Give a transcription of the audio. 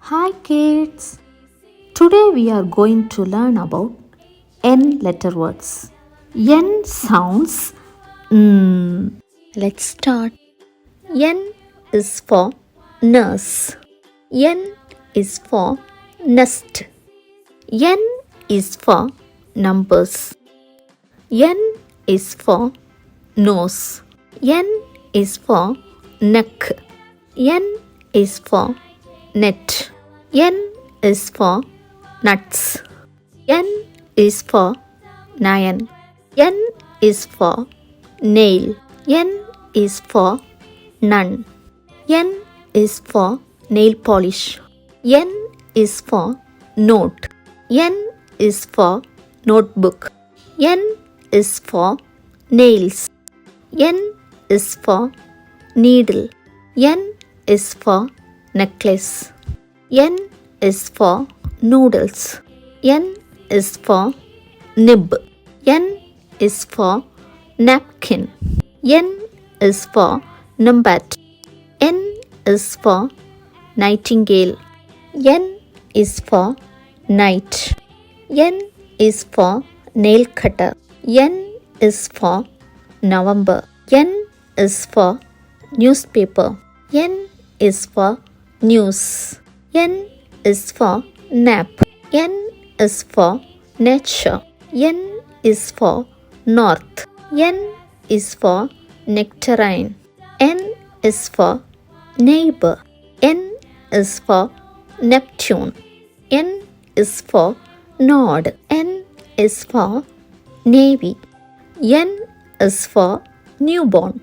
Hi kids! Today we are going to learn about N letter words. N sounds Let's start. N is for nurse. N is for nest. N is for numbers. N is for nose. N is for neck. N is for net. N is for nuts. N is for nyan. N is for nail. N is for none. N is for nail polish. N is for note. N is for notebook. N is for nails. N is for needle. N is for necklace. N is for noodles. N is for nib. N is for napkin. N is for Numbat. N is for nightingale. N is for night. N is for nail cutter. N is for November. N is for newspaper. N is for news. N is for nap. N is for nature. N is for north. N is for nectarine. N is for neighbor. N is for Neptune. N is for nod. N is for navy. N is for newborn.